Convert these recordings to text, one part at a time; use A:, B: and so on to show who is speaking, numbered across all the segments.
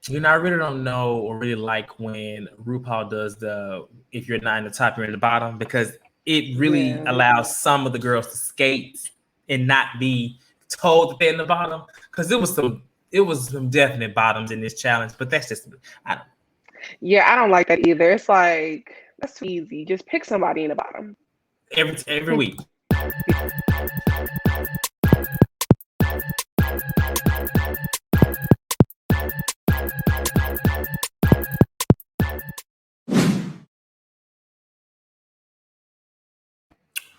A: I really don't know or really like when RuPaul does the if you're not in the top, you're in the bottom, because it really
B: Yeah.
A: allows some of the girls to skate and not be told that they're in the bottom. Because it was some definite bottoms in this challenge, but that's just I don't.
B: Yeah, I don't like that either. It's like that's too easy. Just pick somebody in the bottom.
A: Every week.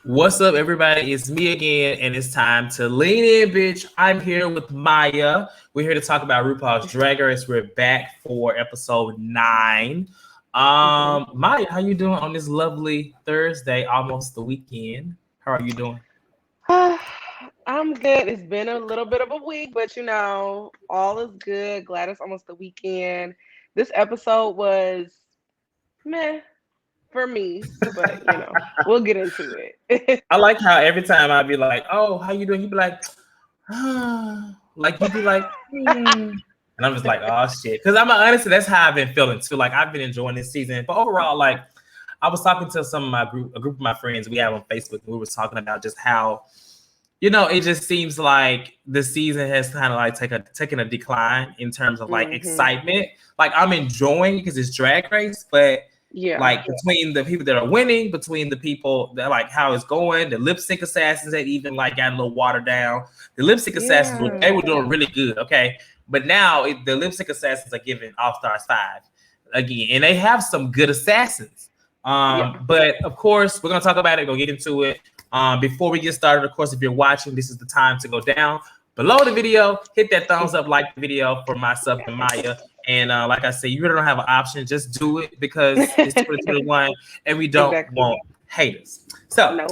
A: What's up, everybody? It's me again, and it's time to lean in, bitch. I'm here with Maya. We're here to talk about RuPaul's Drag Race. We're back for episode 9. Maya, how you doing on this lovely Thursday, almost the weekend? How are you doing?
B: I'm good. It's been a little bit of a week, but all is good. Glad it's almost the weekend. This episode was meh for me, but we'll get into it.
A: I like how every time I'd be like, "Oh, how you doing?" You'd be like, like you'd be like, and I'm just like, "Oh shit," because I'm honestly, that's how I've been feeling too. Like I've been enjoying this season, but overall, like I was talking to a group of my friends we have on Facebook, and we were talking about just how, it just seems like the season has kind of like taken a decline in terms of like excitement. Like I'm enjoying because it's Drag Race, but
B: Yeah.
A: like between the people that are winning, between the people that like how it's going, the lip sync assassins that even like got a little watered down. The lip sync assassins they were doing really good, okay, but now the lip sync assassins are giving All Stars 5 again, and they have some good assassins. But of course, we're gonna talk about it. Go get into it. Before we get started, of course, if you're watching, this is the time to go down below the video, hit that thumbs up, like the video for myself and Maya. And like I said, you really don't have an option. Just do it because it's 2021 and we don't want haters. So,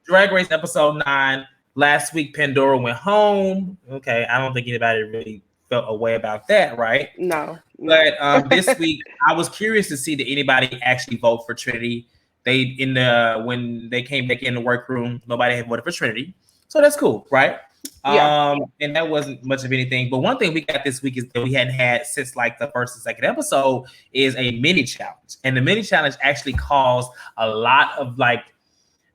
A: Drag Race episode 9. Last week, Pandora went home. Okay, I don't think anybody really felt a way about that, right?
B: No.
A: But this week, I was curious to see did anybody actually vote for Trinity. When they came back in the workroom, nobody had voted for Trinity, so that's cool, right? And that wasn't much of anything. But one thing we got this week is that we hadn't had since like the first and second episode is a mini challenge, and the mini challenge actually caused a lot of like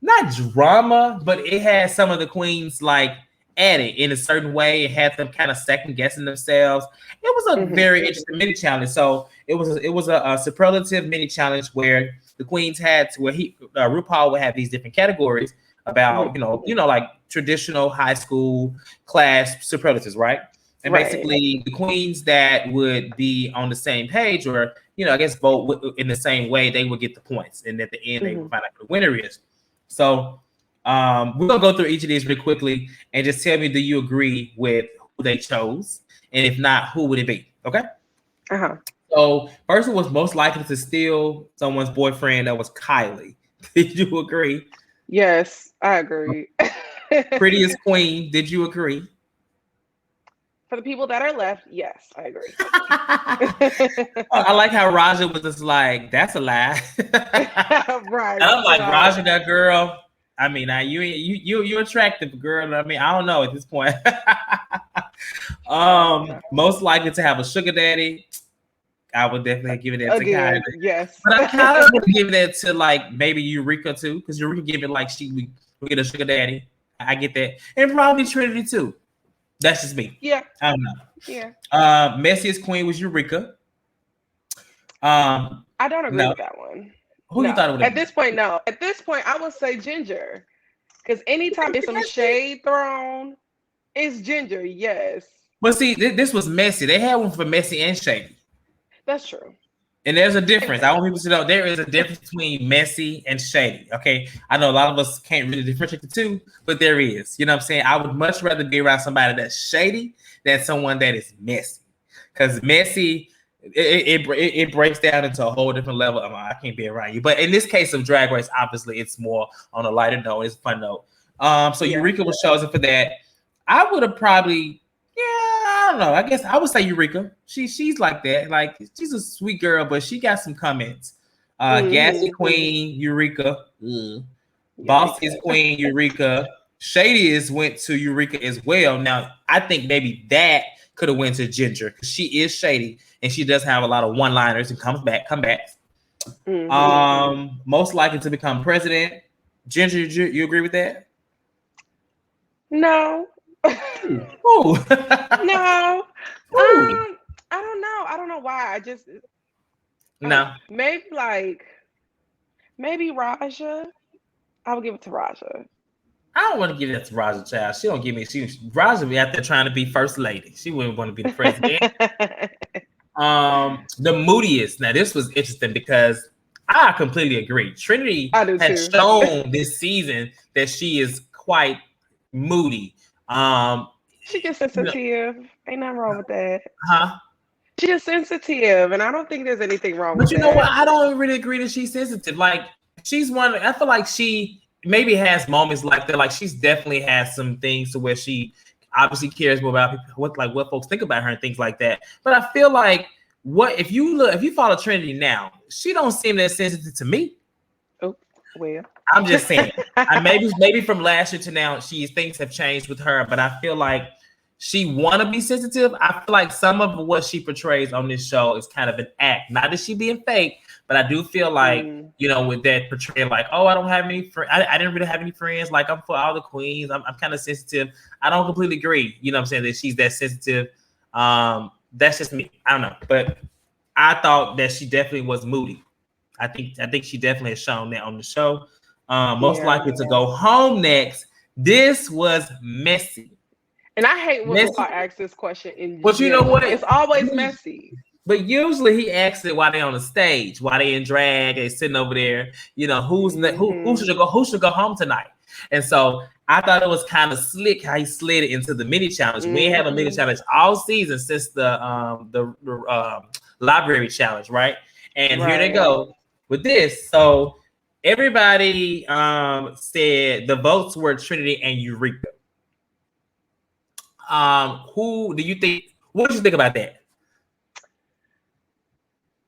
A: not drama, but it had some of the queens like at it in a certain way. It had them kind of second guessing themselves. It was a very interesting mini challenge. So it was a superlative mini challenge where the queens had to where RuPaul would have these different categories about like traditional high school class superlatives, right? And basically the queens that would be on the same page or I guess vote in the same way, they would get the points, and at the end they would find out who the winner is. So we're gonna go through each of these really quickly and just tell me, do you agree with who they chose? And if not, who would it be? Okay. So first one was most likely to steal someone's boyfriend. That was Kylie. Did you agree?
B: Yes, I agree.
A: Prettiest queen. Did you agree?
B: For the people that are left, yes, I agree.
A: I like how Raja was just like, that's a lie.
B: Right.
A: And I'm like, Raja, that girl. I mean, you attractive, girl. I mean, I don't know at this point. Most likely to have a sugar daddy. I would definitely give it that to Kylie.
B: Yes.
A: But I kind of would give that to like maybe Eureka too, because Eureka give it like we get a sugar daddy. I get that. And probably Trinity too. That's just me.
B: Yeah.
A: I don't know.
B: Yeah.
A: Messiest queen was Eureka.
B: I don't agree with that one.
A: Who you thought it would
B: at this point? No. At this point, I would say Ginger. Because anytime there's some shade thrown, it's Ginger, yes.
A: But see, this was messy. They had one for messy and shady.
B: That's true.
A: And there's a difference. I want people to know there is a difference between messy and shady. Okay. I know a lot of us can't really differentiate the two, but there is. You know what I'm saying? I would much rather be around somebody that's shady than someone that is messy. Because messy, it breaks down into a whole different level. I can't be around you. But in this case of Drag Race, obviously it's more on a lighter note. It's a fun note. So Eureka was chosen for that. I would have probably, I don't know. I guess I would say Eureka. She's like that. Like she's a sweet girl, but she got some comments. Gassy Queen, Eureka. Bossy Queen, Eureka. Shady went to Eureka as well. Now, I think maybe that could have went to Ginger because she is shady and she does have a lot of one-liners and comebacks. Mm-hmm. Most likely to become president. Ginger, you agree with that?
B: No.
A: Oh.
B: No. I don't know. I don't know why. I just
A: no.
B: Maybe Raja. I would give it to Raja.
A: I don't want to give it to Raja, child. She don't give me. Raja be out there trying to be first lady. She wouldn't want to be the president. The moodiest. Now this was interesting because I completely agree. Trinity has shown this season that she is quite moody.
B: She gets sensitive. Ain't nothing wrong with that.
A: Huh?
B: She is sensitive, and I don't think there's anything wrong with that.
A: But you know what? I don't really agree that she's sensitive. Like she's one. I feel like she maybe has moments like that. Like she's definitely has some things to where she obviously cares more about people, what folks think about her and things like that. But I feel like if you follow Trinity now, she don't seem that sensitive to me.
B: Oh, well.
A: I'm just saying. maybe from last year to now, things have changed with her, but I feel like she want to be sensitive. I feel like some of what she portrays on this show is kind of an act. Not that she being fake, but I do feel like, with that portrayal, like, oh, I don't have any friends. I didn't really have any friends. Like, I'm for all the queens. I'm kind of sensitive. I don't completely agree. You know what I'm saying? That she's that sensitive. That's just me. I don't know. But I thought that she definitely was moody. I think she definitely has shown that on the show. Most likely to go home next. This was messy.
B: And I hate when people ask this question
A: but you know what?
B: It's always messy.
A: But usually he asks it while they're on the stage, while they in drag, they sitting over there. Who should go home tonight? And so I thought it was kind of slick how he slid it into the mini challenge. We ain't have a mini challenge all season since the library challenge, right? And here they go with this. So everybody said the votes were Trinity and Eureka. Who do you think? What did you think about that?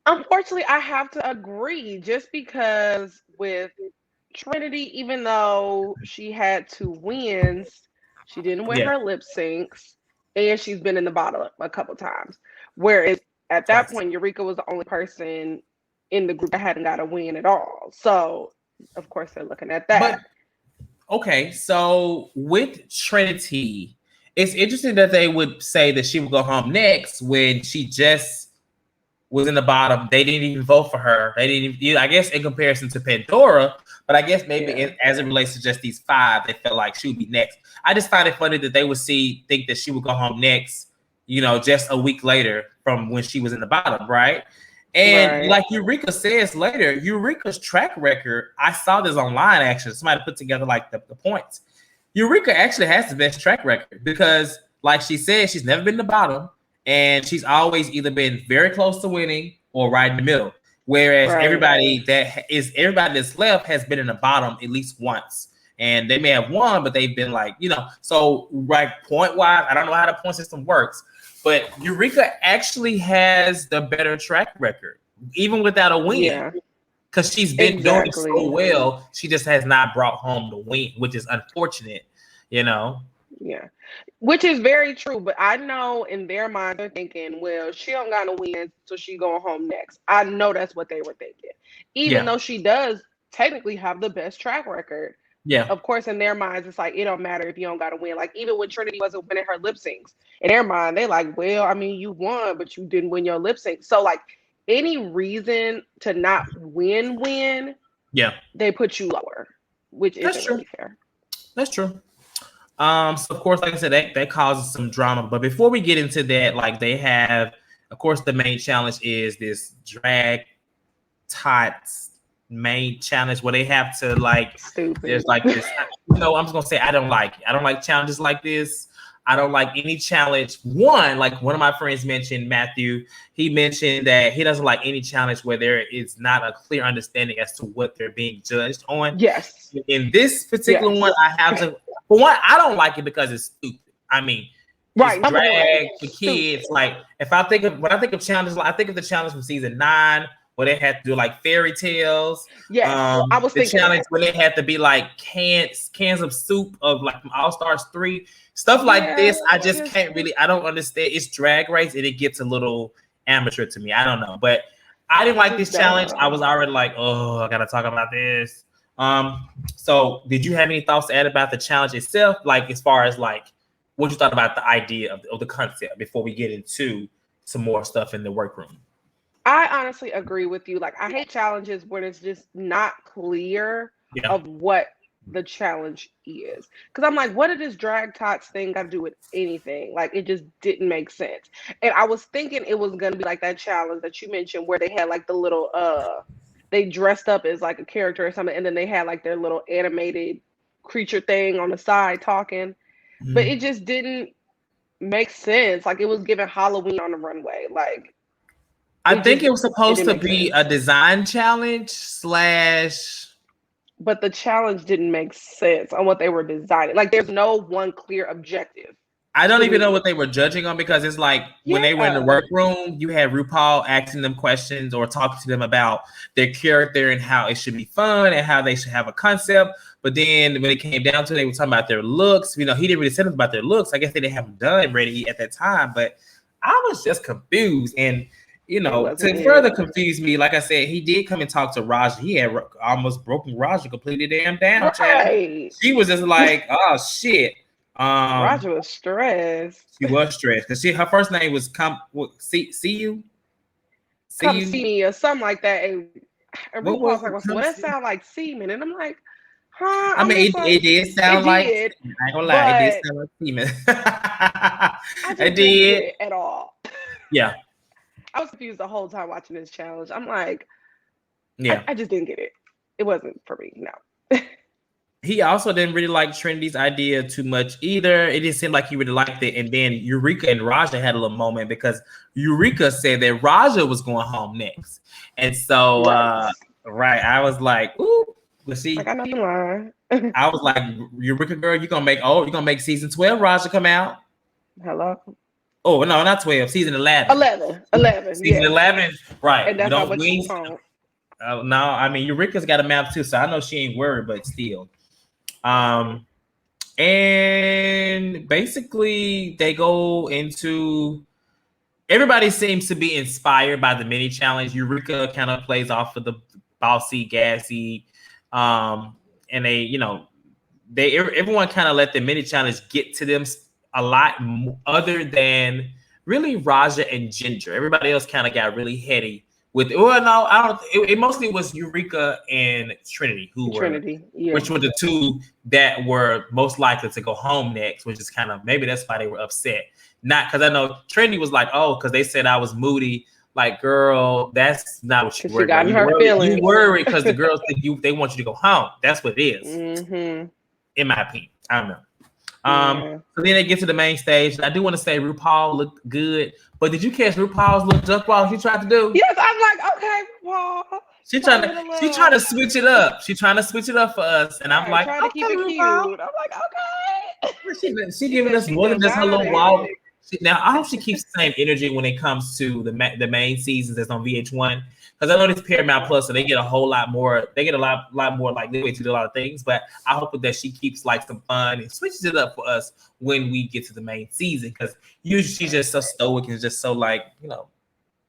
B: Unfortunately, I have to agree. Just because with Trinity, even though she had 2 wins, she didn't win her lip syncs, and she's been in the bottom a couple times. Whereas at that point, Eureka was the only person in the group that hadn't got a win at all. So, of course, they're looking at that.
A: Okay, so with Trinity, it's interesting that they would say that she would go home next when she just was in the bottom. They didn't even vote for her. They didn't even, I guess, in comparison to Pandora, but I guess maybe as it relates to just these 5, they felt like she would be next. I just find it funny that they would think that she would go home next, just a week later from when she was in the bottom, right? And like Eureka says later, Eureka's track record, I saw this online actually. Somebody put together like the points. Eureka actually has the best track record because, like she said, she's never been in the bottom, and she's always either been very close to winning or right in the middle. Whereas everybody that's left has been in the bottom at least once, and they may have won, but they've been like, So point wise, I don't know how the point system works, but Eureka actually has the better track record, even without a win. Yeah. Because she's been doing so well, she just has not brought home the win, which is unfortunate, Yeah,
B: which is very true. But I know in their mind they're thinking, well, she don't got no wins, so she going home next. I know that's what they were thinking, even though she does technically have the best track record. Yeah, of course, in their minds, it's like it don't matter if you don't got to win. Like even when Trinity wasn't winning her lip syncs, in their mind, they like, well, I mean, you won, but you didn't win your lip sync. So like, any reason to not win, they put you lower, which isn't really fair.
A: That's true. So of course, like I said, that causes some drama. But before we get into that, like they have, of course, the main challenge is this drag Tots main challenge where they have to there's like this. I'm just gonna say I don't like challenges like this. I don't like any challenge. One of my friends mentioned, Matthew, he mentioned that he doesn't like any challenge where there is not a clear understanding as to what they're being judged on. Yes. In this particular one, I have to, for one, I don't like it because it's stupid. I mean, drag the kids. Like when I think of challenges, I think of the challenge from season 9 where they had to do like fairy tales.
B: Yes, I was
A: the
B: thinking
A: challenge where they had to be like cans of soup of like from All Stars 3. Stuff like this, I just can't really, I don't understand. It's Drag Race and it gets a little amateur to me. I don't know. But I didn't like this challenge. I was already like, oh, I gotta talk about this. So did you have any thoughts to add about the challenge itself? Like as far as like what you thought about the idea of the concept before we get into some more stuff in the workroom?
B: I honestly agree with you. Like, I hate challenges when it's just not clear of what the challenge is. Because I'm like, what did this drag tots thing got to do with anything? Like, it just didn't make sense. And I was thinking it was going to be like that challenge that you mentioned where they had like the little, they dressed up as like a character or something. And then they had like their little animated creature thing on the side talking. Mm-hmm. But it just didn't make sense. Like, it was giving Halloween on the runway. Like,
A: I think it was supposed to be a design challenge /
B: but the challenge didn't make sense on what they were designing. Like, there's no one clear objective.
A: I don't even know what they were judging on because it's like when they were in the workroom, you had RuPaul asking them questions or talking to them about their character and how it should be fun and how they should have a concept. But then when it came down to it, they were talking about their looks. You know, he didn't really say anything about their looks. I guess they didn't have them done ready at that time. But I was just confused. And you know, to further confuse me, like I said, he did come and talk to Raja. He had almost broken Raja completely damn down. Right. She was just like, oh shit.
B: Raja was stressed.
A: She was stressed because her first name was see you,
B: come see me or something like that. And RuPaul was like, well, that sound like semen, and I'm like, huh?
A: I mean, it did sound like. I ain't gonna lie, it did sound like semen.
B: It did at all.
A: Yeah.
B: I was confused the whole time watching this challenge. I'm like, yeah, I just didn't get it. It wasn't for me. No.
A: He also didn't really like Trinity's idea too much either. It didn't seem like he really liked it. And then Eureka and Raja had a little moment because Eureka said that Raja was going home next. And so, right, I was like, ooh, let's see.
B: Like, I know you lying.
A: I was like, Eureka girl, you're gonna make season 12 Raja come out.
B: Hello.
A: Oh, no, not 12. Season 11.
B: 11.
A: Season 11. Right.
B: And that's not what she's on.
A: No, I mean, Eureka's got a mouth too, so I know she ain't worried, but still. And basically, they go into... Everybody seems to be inspired by the mini challenge. Eureka kind of plays off of the bossy, gassy. And they, you know, everyone kind of let the mini challenge get to them a lot other than really Raja and Ginger. Everybody else kind of got really heady with it. Well, no, I don't. It mostly was Eureka and Trinity which were the two that were most likely to go home next, which is kind of maybe that's why they were upset. Not because I know Trinity was like, oh, because they said I was moody. Like, girl, that's not what you worried about. You worried because the girls think they want you to go home. That's what it is. Mm-hmm. In my opinion, I don't know. So then they get to the main stage. And I do want to say RuPaul looked good, but did you catch RuPaul's little duck walk she tried to do?
B: Yes, I'm like, okay, RuPaul.
A: She trying to switch it up. She's trying to switch it up for us, and I'm like,
B: trying to keep it cute. I'm like, okay.
A: She giving us more than just her little walk. Now I hope she keeps the same energy when it comes to the main seasons that's on VH1. Because I know this Paramount Plus, so they get a whole lot more. They get a lot more like leeway to do a lot of things. But I hope that she keeps like some fun and switches it up for us when we get to the main season. Because usually she's just so stoic and just so like, you know,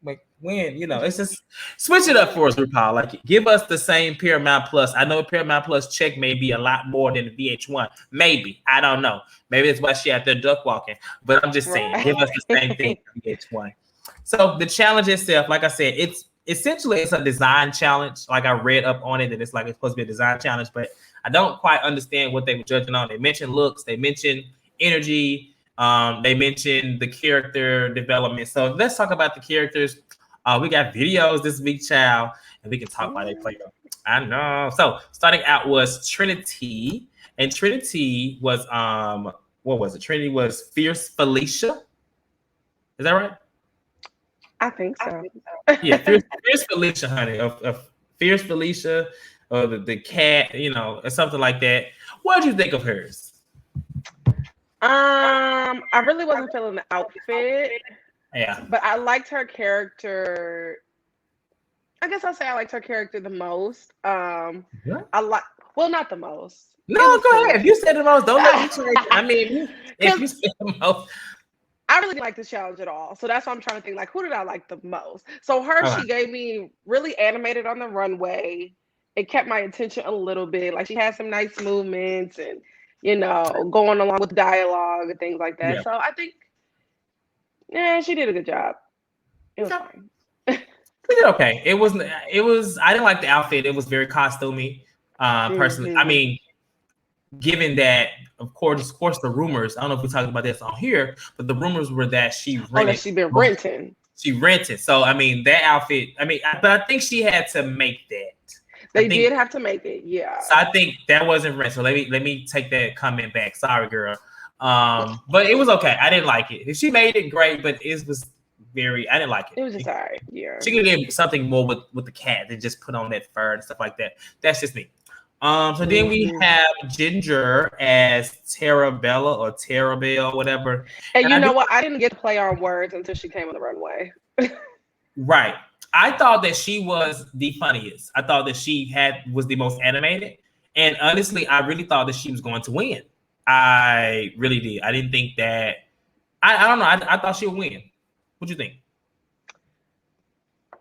A: like when, you know, it's just switch it up for us, RuPaul. Like give us the same Paramount Plus. I know Paramount Plus check may be a lot more than the VH1. Maybe. I don't know. Maybe that's why she out there duck walking. But I'm just saying, give us the same thing for VH1. So the challenge itself, like I said, it's a design challenge. Like I read up on it that it's supposed to be a design challenge, but I don't quite understand what they were judging on. They mentioned looks, they mentioned energy, they mentioned the character development. So let's talk about the characters. We got videos this week, child, and we can talk about it later. I know. So starting out was Trinity, and Trinity was what was it? Trinity was Fierce Felicia. Is that right?
B: I think so.
A: Yeah, Fierce Felicia, honey. Of Fierce Felicia, or the cat, you know, or something like that. What did you think of hers?
B: I really wasn't feeling the outfit.
A: Yeah.
B: But I liked her character. I guess I'll say I liked her character the most.
A: Yeah.
B: Not the most.
A: No, go ahead. If you said the most, don't let me change. I mean, if you said the most.
B: I really didn't like this challenge at all. So that's why I'm trying to think, like, who did I like the most? So she gave me really animated on the runway. It kept my attention a little bit. Like, she had some nice movements and, going along with dialogue and things like that. Yeah. So I think, she did a good job. It was fine.
A: We did okay. It was, I didn't like the outfit. It was very costumey, personally. I mean, given that, of course, the rumors, I don't know if we talked about this on here, but the rumors were that she rented.
B: She's been renting.
A: She rented. So, I mean, that outfit, but I think she had to make that.
B: They did have to make it, yeah.
A: So I think that wasn't rent. So let me take that comment back. Sorry, girl. But it was okay. I didn't like it. She made it great, but it was I didn't like it.
B: It was just all right. Yeah.
A: She could get something more with the cat than just put on that fur and stuff like that. That's just me. So then we have Ginger as Tarabella or Tarabelle, whatever.
B: And you know what? I didn't get to play on words until she came on the runway.
A: Right. I thought that she was the funniest. I thought that she was the most animated. And honestly, I really thought that she was going to win. I really did. I didn't think that. I don't know. I thought she would win. What do you think?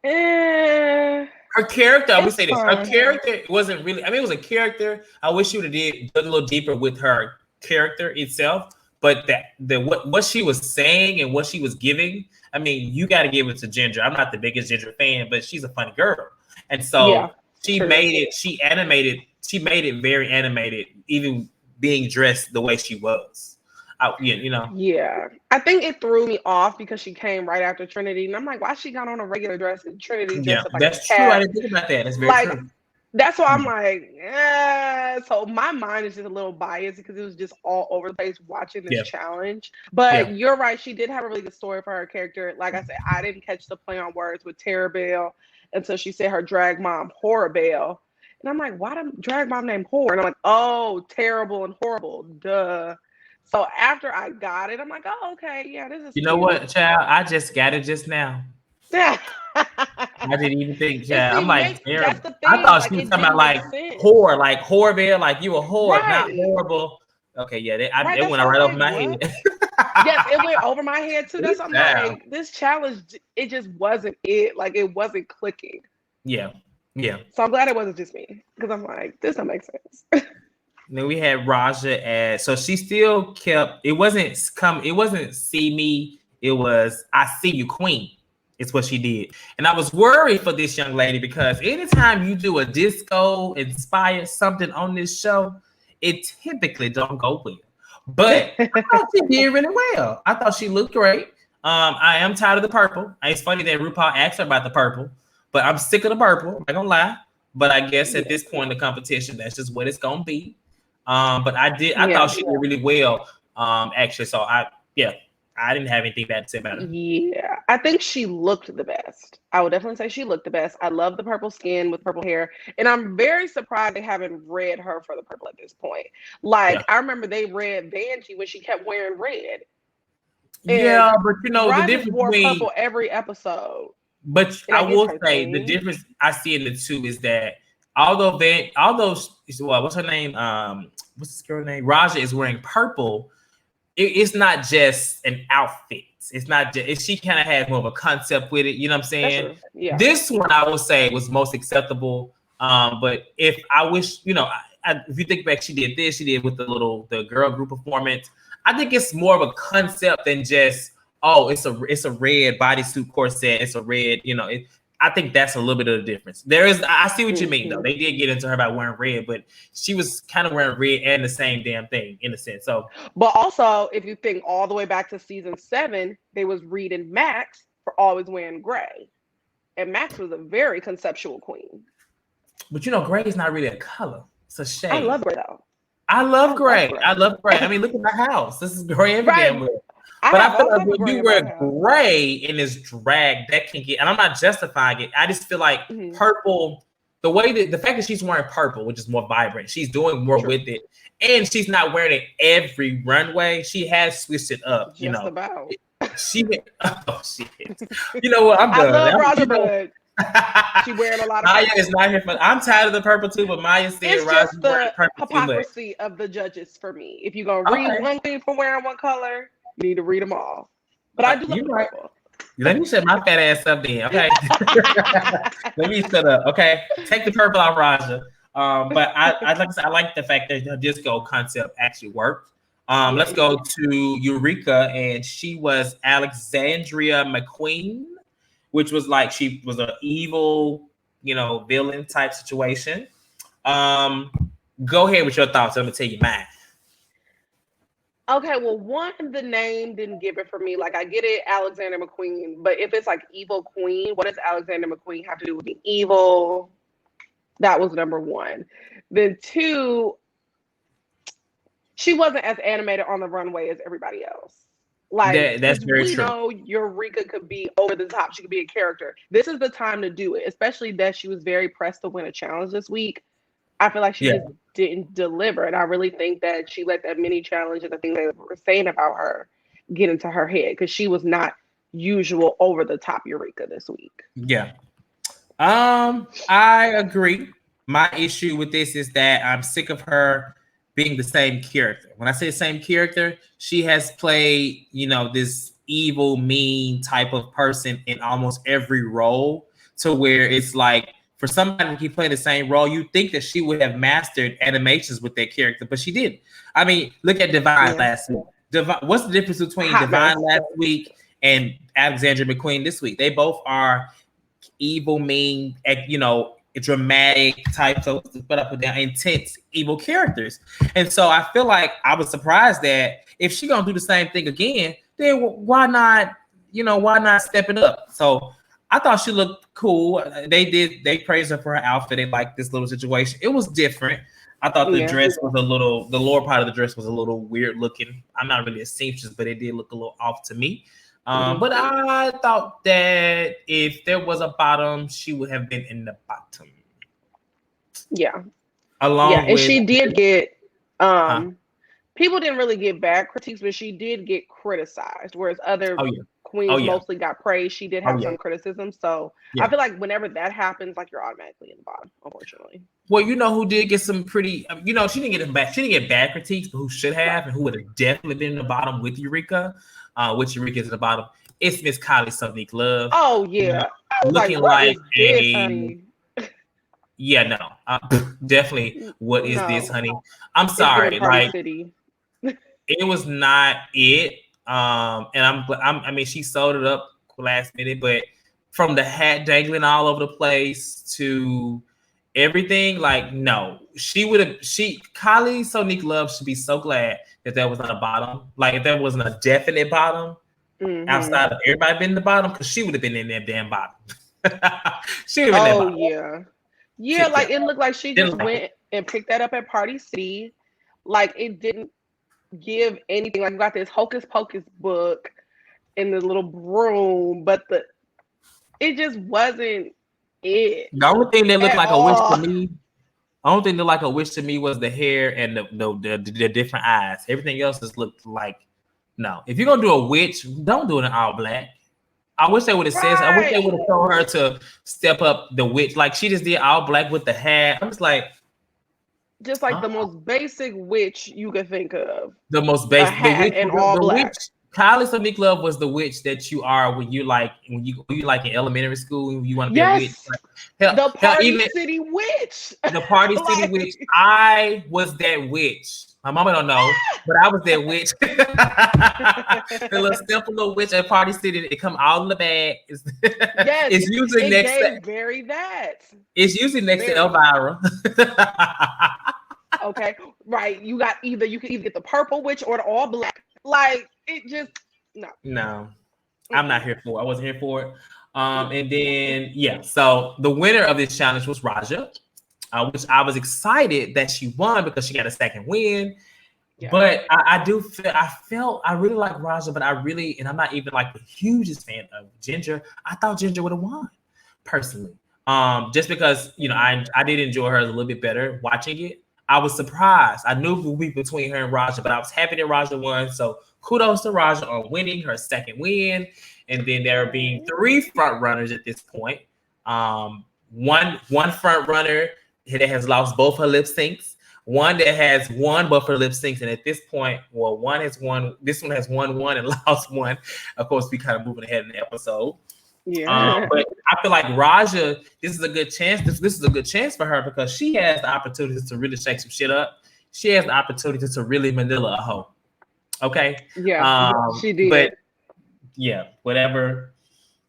A: Her character, I would say this. Her character wasn't really. I mean, it was a character. I wish she would have did a little deeper with her character itself. But what she was saying and what she was giving, I mean, you got to give it to Ginger. I'm not the biggest Ginger fan, but she's a funny girl, and so she made it. She made it very animated, even being dressed the way she was.
B: Yeah, I think it threw me off because she came right after Trinity, and I'm like, why she got on a regular dress and Trinity dressed up like
A: that's
B: a cat?
A: True. I didn't think about that. That's very true.
B: That's why I'm like, so my mind is just a little biased because it was just all over the place watching this challenge. But you're right, she did have a really good story for her character. Like I said, I didn't catch the play on words with Tarabelle until she said her drag mom, Horrible. And I'm like, why the drag mom named Whore? And I'm like, oh, terrible and horrible, duh. So after I got it, I'm like, oh, okay, yeah, this is.
A: You know what, child? I just got it just now. I didn't even think, child. I'm like, terrible. I thought she was talking about like whore, like horrible, like you a whore, not horrible. Okay, yeah, it went right over my head.
B: Yes, it went over my head too. That's what I'm like, this challenge, it just wasn't it. Like, it wasn't clicking.
A: Yeah.
B: So I'm glad it wasn't just me because I'm like, this don't make sense.
A: Then we had Raja so she still kept. It wasn't see me. It was I see you, queen. It's what she did, and I was worried for this young lady because anytime you do a disco inspired something on this show, it typically don't go well. But I thought she did really well. I thought she looked great. I am tired of the purple. It's funny that RuPaul asked her about the purple, but I'm sick of the purple. I'm not gonna lie. But I guess at this point in the competition, that's just what it's gonna be. But I thought she did really well. Actually, so I didn't have anything bad to say about it.
B: Yeah, I think she looked the best. I would definitely say she looked the best. I love the purple skin with purple hair, and I'm very surprised they haven't read her for the purple at this point. Like, I remember they read Vanjie when she kept wearing red.
A: Yeah, but the difference
B: wore purple every episode.
A: But I will say the difference I see in the two is that although what's her name? What's this girl's name? Raja is wearing purple. It's not just an outfit. It's not just. She kind of has more of a concept with it. You know what I'm saying? Yeah. This one I would say was most acceptable. But if I wish, if you think back, she did this. She did with the girl group performance. I think it's more of a concept than just it's a red bodysuit corset. It's a red. I think that's a little bit of the difference. I see what you mean, though. They did get into her by wearing red, but she was kind of wearing red and the same damn thing in a sense. So,
B: but also, if you think all the way back to season 7, they was reading Max for always wearing gray, and Max was a very conceptual queen.
A: But gray is not really a color; it's a shade.
B: I love gray though.
A: I love gray. I mean, look at my house. This is gray every damn way. But I feel like when you wear gray in this drag, that can get, and I'm not justifying it. I just feel like purple, the fact that she's wearing purple, which is more vibrant, she's doing more with it. And she's not wearing it every runway. She has switched it up,
B: Just about.
A: She, oh shit. You know what? I'm done.
B: I love Raja Bud. She wearing a lot of
A: Maya
B: purple.
A: is not here for. I'm tired of the purple too, but Maya said
B: It's
A: Roger
B: just
A: wearing
B: the
A: purple too much.
B: hypocrisy of the judges for me. If you're gonna read
A: Okay.
B: one thing for wearing one color, you need to read them all. But I do love the purple.
A: Let me shut my fat ass up then, okay? Let me shut up, okay? Take the purple off, Raja. But I like to say, I like the fact that the disco concept actually worked. Let's go to Eureka, and she was Alexandria McQueen, which was like she was an evil, villain type situation. Go ahead with your thoughts. I'm gonna tell you mine.
B: Okay, well, one, the name didn't give it for me. Like, I get it, Alexander McQueen, but if it's like evil queen, what does Alexander McQueen have to do with being evil? That was number one. Then two, she wasn't as animated on the runway as everybody else. Like,
A: That's very
B: we
A: true.
B: know Eureka could be over the top. She could be a character. This is the time to do it, especially that she was very pressed to win a challenge this week. I feel like she just didn't deliver. And I really think that she let that mini challenge and the things they were saying about her get into her head because she was not usual over the top Eureka this week.
A: Yeah. I agree. My issue with this is that I'm sick of her being the same character. When I say same character, she has played, this evil, mean type of person in almost every role to where it's like, for somebody to keep playing the same role, you think that she would have mastered animations with that character, but she didn't. I mean, look at Divine last week. What's the difference between Divine last week and Alexandra McQueen this week? They both are evil, mean, dramatic types of intense evil characters. And so I feel like I was surprised that if she's gonna do the same thing again, then why not step it up? So I thought she looked cool. They praised her for her outfit. They liked this little situation. It was different. I thought the dress was the lower part of the dress was a little weird looking. I'm not really a seamstress, but it did look a little off to me. But I thought that if there was a bottom, she would have been in the bottom.
B: Yeah.
A: And
B: she did get people didn't really get bad critiques, but she did get criticized, whereas other queens mostly got praised. She did have some criticism. So I feel like whenever that happens, like you're automatically in the bottom, unfortunately.
A: Well, who did get some pretty, she didn't get bad critiques, but who should have and who would have definitely been in the bottom with Eureka, which Eureka is at the bottom. It's Miss Kylie Sonique Love.
B: Oh yeah,
A: looking like a. Yeah, no, definitely. What is this, honey? I'm sorry, like
B: City.
A: It was not it. And I mean, she sold it up last minute, but from the hat dangling all over the place to everything, like, no, Kylie Sonique Love should be so glad that there was not a bottom. Like, if there wasn't a definite bottom outside of everybody being in the bottom, because she would have been in that damn bottom. She would have been in that bottom.
B: Yeah, like it looked like she just went and picked that up at Party City. Like, it didn't give anything. Like, you got this Hocus Pocus book in the little broom, but it just wasn't it.
A: The only thing that looked like a wish to me, the only thing that like a wish to me was the hair and the different eyes. Everything else just looked like, no. If you're gonna do a witch, don't do it in all black. I wish they would have said. I wish they would have told her to step up the witch. Like, she just did all black with the hat. I'm just like,
B: the most basic witch you could think of.
A: The most basic,
B: the witch and all black.
A: Witch, Kylie Sonique Love was the witch that you are when you like in elementary school. You want to be a witch.
B: Like, the Party City witch.
A: The Party City witch. I was that witch. My mama don't know, but I was that witch. The little simple little witch at Party City. It come all in the bag. It's usually next to It's usually next to Elvira.
B: Okay, right. You can either get the purple witch or the all black. Like, it just
A: no. I'm not here for it. I wasn't here for it. And then so the winner of this challenge was Raja. Which I was excited that she won because she got a second win. Yeah. But I really like Raja, but and I'm not even like the hugest fan of Ginger. I thought Ginger would have won personally. Just because, I did enjoy her a little bit better watching it. I was surprised. I knew it would be between her and Raja, but I was happy that Raja won. So kudos to Raja on winning her second win. And then there being 3 front runners at this point. One front runner that has lost both her lip syncs, one that has won both her lip syncs, and at this point, well, one has won. This one has won one and lost one. Of course, we kind of moving ahead in the episode.
B: Yeah.
A: But I feel like Raja, this is a good chance. This is a good chance for her because she has the opportunity to really shake some shit up. She has the opportunity to really manila a hoe. Okay.
B: Yeah, she did.
A: But yeah, whatever.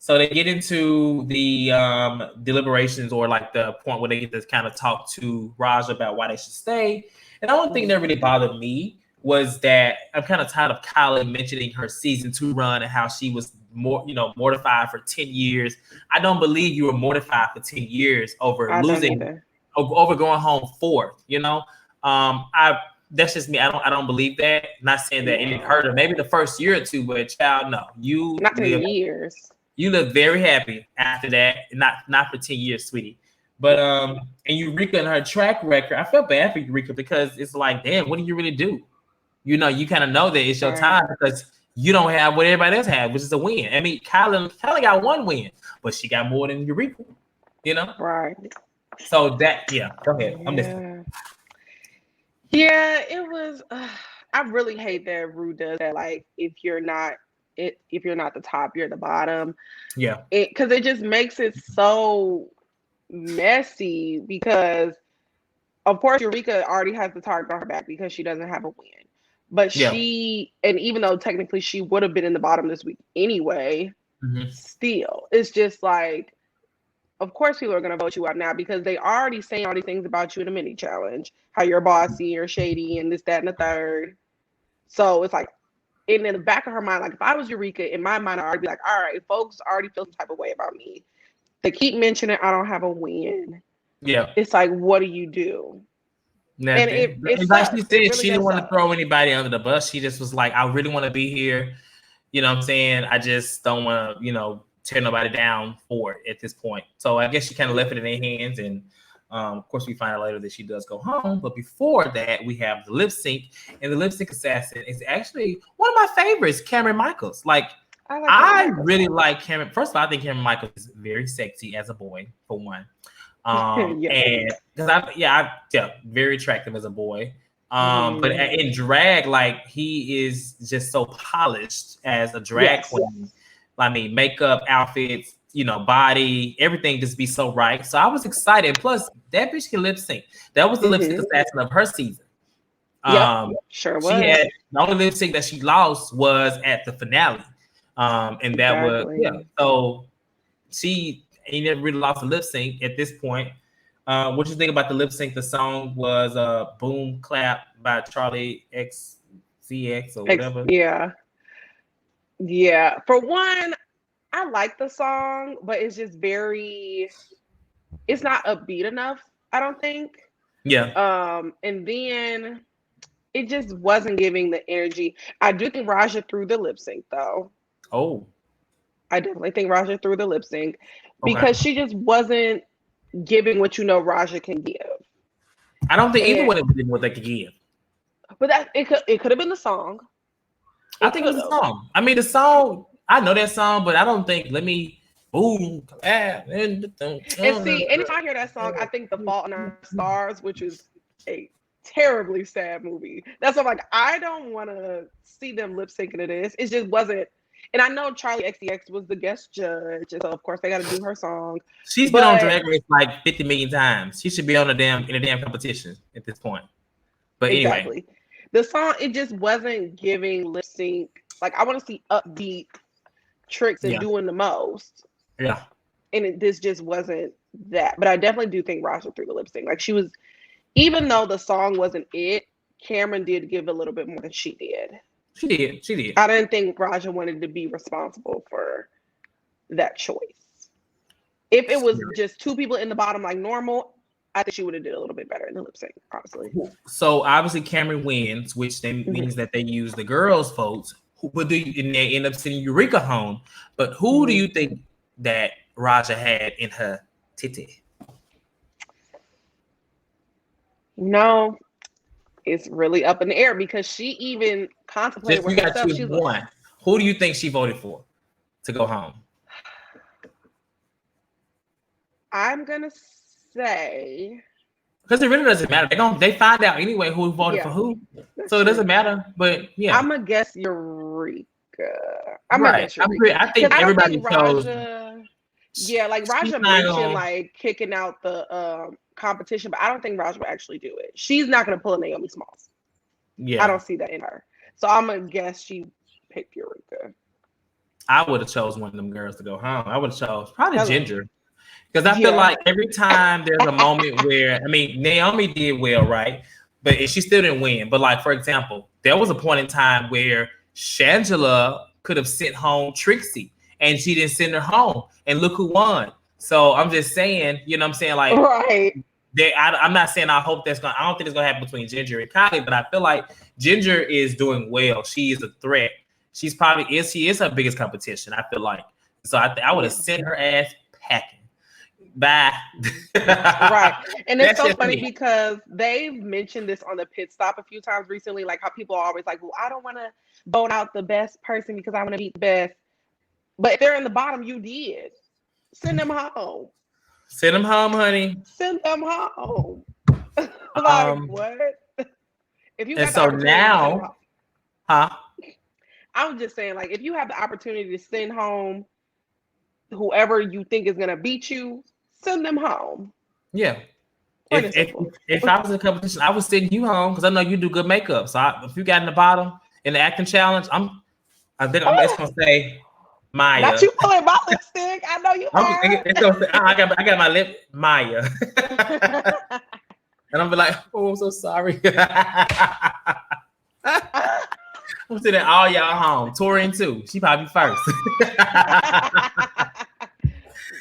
A: So they get into the deliberations, or like the point where they get to kind of talk to Raj about why they should stay. And the only thing that really bothered me was that I'm kind of tired of Kylie mentioning her season 2 run and how she was mortified for 10 years. I don't believe you were mortified for 10 years over over going home 4th. That's just me. I don't believe that. Not saying that it didn't hurt her. Maybe the first year or two, but child, no.
B: Not 10 years.
A: You look very happy after that. Not for 10 years, sweetie. But and Eureka and her track record, I felt bad for Eureka because it's like, damn, what do you really do? You kind of know that it's your time because you don't have what everybody else has, which is a win. I mean, Kylie got 1 win, but she got more than Eureka.
B: Right.
A: So that, go ahead. I'm listening.
B: Yeah, it was. I really hate that Rue does that. Like, if you're not the top, you're the bottom.
A: Yeah.
B: Because it just makes it so messy. Because of course Eureka already has the target on her back because she doesn't have a win. But and even though technically she would have been in the bottom this week anyway, still, it's just like, of course people are going to vote you out now because they already saying all these things about you in a mini challenge, how you're bossy or shady and this, that, and the third. So it's like, and in the back of her mind, like if I was Eureka, in my mind, I'd already be like, all right, folks already feel some type of way about me. They keep mentioning I don't have a win.
A: Yeah.
B: It's like, what do you do?
A: And like she said, really she didn't want to throw anybody under the bus. She just was like, I really want to be here. You know what I'm saying? I just don't want to, tear nobody down for it at this point. So I guess she kind of left it in their hands. And of course, we find out later that she does go home. But before that, we have the lip sync. And the lip sync assassin is actually one of my favorites, Cameron Michaels. Like, I really like Cameron. First of all, I think Cameron Michaels is very sexy as a boy, for one. And because I very attractive as a boy. But in drag, like he is just so polished as a drag queen. I mean, makeup, outfits, body, everything just be so right. So I was excited. Plus, that bitch can lip sync. That was the lip sync assassin of her season.
B: Sure was.
A: She had the only lip sync that she lost was at the finale. And that was So she ain't never really lost a lip sync at this point. What you think about the lip sync? The song was Boom Clap by Charlie XCX or whatever.
B: Yeah. For one, I like the song, but it's just it's not upbeat enough, I don't think.
A: Yeah.
B: And then it just wasn't giving the energy. I do think Raja threw the lip sync though.
A: Oh.
B: I definitely think Raja threw the lip sync because she just wasn't giving what Raja can give.
A: I don't think either one of them did what they could give.
B: But it could have been the song.
A: I think it was the song. I mean, the song, I know that song, but I don't think let me boom. And
B: see, anytime I hear that song, I think The Fault in Our Stars, which is a terribly sad movie. That's why I'm like, I don't want to see them lip syncing to this. It just wasn't. And I know Charlie XCX was the guest judge, and so of course they got to do her song.
A: She's been on Drag Race like 50 million times. She should be on in a damn competition at this point. But anyway,
B: the song, it just wasn't giving lip sync. Like I want to see upbeat tricks and doing the most.
A: Yeah.
B: And this just wasn't that. But I definitely do think Raja threw the lip sync. Like she was, even though the song wasn't it, Cameron did give a little bit more than she did.
A: She did.
B: I didn't think Raja wanted to be responsible for that choice. If it was just two people in the bottom like normal, I think she would have did a little bit better in the lip sync, honestly.
A: So obviously Cameron wins, which then means that they use the girls' votes. And they end up sending Eureka home. But who do you think that Raja had in her titty?
B: No, it's really up in the air because she even contemplated with herself.
A: You got choose one. Who do you think she voted for to go home?
B: I'm gonna say
A: because it really doesn't matter. They find out anyway who voted for who, so it doesn't matter. But yeah,
B: I'm gonna guess Eureka. I'm gonna
A: right.
B: guess Eureka.
A: I think everybody chose.
B: Yeah, like Raja mentioned, like kicking out the competition, but I don't think Raja will actually do it. She's not gonna pull a Naomi Smalls. Yeah, I don't see that in her. So I'm gonna guess she picked Eureka.
A: I would have chose one of them girls to go home. I would have chose probably Ginger. Because I feel like every time there's a moment where, I mean, Naomi did well, right? But she still didn't win. But like, for example, there was a point in time where Shangela could have sent home Trixie and she didn't send her home. And look who won. So I'm just saying, you know what I'm saying? Like, right. I'm not saying I don't think it's gonna happen between Ginger and Kylie, but I feel like Ginger is doing well. She is a threat. She is her biggest competition, I feel like. So I would have sent her ass packing. Bye.
B: Right. And it's so funny because they've mentioned this on the pit stop a few times recently, like how people are always like, well, I don't want to vote out the best person because I want to beat the best. But if they're in the bottom, you did. Send them home.
A: Send them home, honey.
B: Send them home. Like what? If you
A: and so now, huh?
B: I was just saying, like, if you have the opportunity to send home whoever you think is gonna beat you, send them home.
A: Yeah. If I was in a competition, I would send you home because I know you do good makeup. So if you got in the bottom in the acting challenge, I think I'm just gonna say Maya.
B: Not you pulling my lipstick. I know you are.
A: I got my lip Maya. And I'm like, oh, I'm so sorry. I'm sending all y'all home. Torian too. She probably first.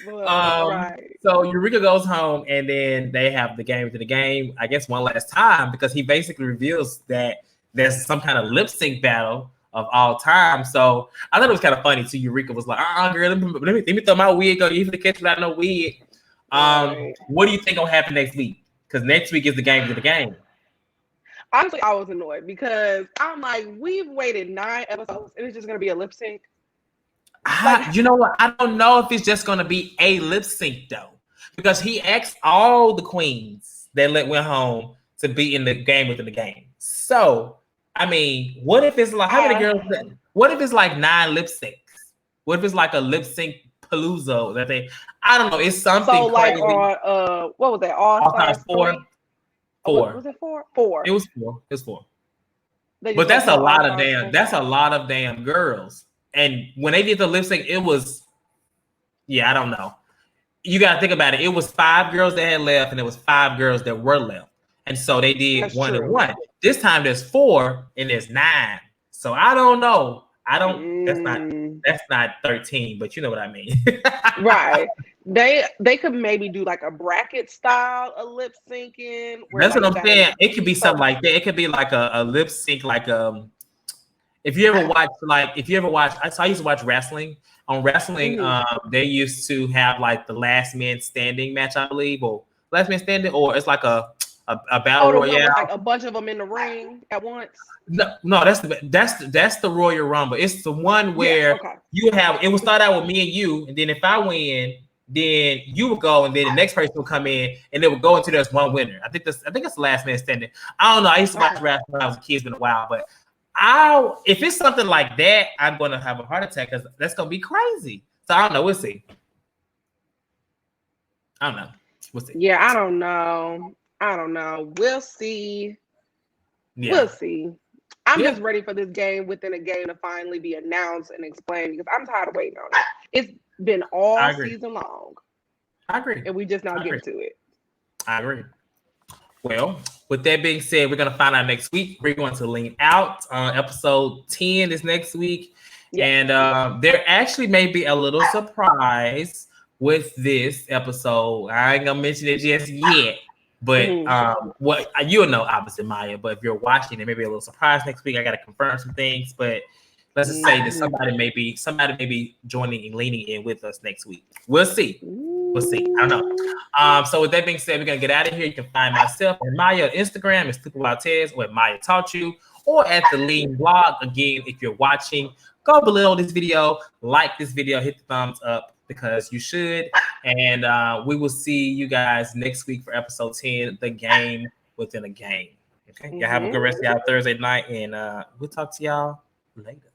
A: Right. So Eureka goes home, and then they have the game within the game, I guess one last time, because he basically reveals that there's some kind of lip sync battle of all time. So I thought it was kind of funny too. Eureka was like, girl, let me throw my wig on you for the catch without no wig. What do you think will happen next week? Because next week is the game within the game.
B: Honestly, I was annoyed because I'm like, we've waited 9 episodes and it's just gonna be a lip sync.
A: You know what? I don't know if it's just gonna be a lip sync though, because he asked all the queens that went home to be in the game within the game. So I mean, what if it's like how many girls? What if it's like 9 lip syncs? What if it's like a lip sync palooza that they? I don't know. It's something. So like crazy.
B: On what was that? All Stars 4.
A: 4.
B: Was it 4? 4.
A: It was 4. It was 4. But that's a lot of damn. That's a lot of damn girls. And when they did the lip sync, it was, I don't know. You got to think about it. It was 5 girls that had left, and it was 5 girls that were left. And so they did 1 and 1. This time there's 4 and there's 9. So I don't know. That's not 13, but you know what I mean.
B: Right. They could maybe do like a bracket style of lip syncing.
A: That's what I'm saying. It could be something like that. It could be like a lip sync, like if you ever watch, I used to watch wrestling. On wrestling, they used to have like the last man standing match, I believe, or last man standing, or it's like a battle royale.
B: Like a bunch of them in the ring at once.
A: No, that's the Royal Rumble. It's the one where you have. It will start out with me and you, and then if I win, then you will go, and then the next person will come in, and it will go until there's one winner. I think that's the last man standing. I don't know. I used to watch wrestling when I was a kid. It's been a while, but if it's something like that, I'm gonna have a heart attack because that's gonna be crazy. So I don't know. We'll see. I don't know. We'll see.
B: Yeah, I don't know. We'll see. Yeah. We'll see. I'm just ready for this game within a game to finally be announced and explained because I'm tired of waiting on it. It's been all season long.
A: I agree.
B: And we just not getting to it.
A: I agree. Well, with that being said, we're going to find out next week. We're going to lean out. Episode 10 is next week. Yeah. And there actually may be a little surprise with this episode. I ain't going to mention it just yet. But what you'll know, obviously, Maya. But if you're watching, there may be a little surprise next week. I got to confirm some things. But let's just say that somebody may be joining and leaning in with us next week. We'll see. We'll see. I don't know. So with that being said, we're gonna get out of here. You can find myself and Maya on Instagram at Stupid Wild Tez, or Maya Taught You, or at the Lean Blog. Again, if you're watching, go below this video, like this video, hit the thumbs up, because you should. And we will see you guys next week for episode 10, The Game Within a Game. Okay. Y'all have a good rest of y'all Thursday night, and we'll talk to y'all later.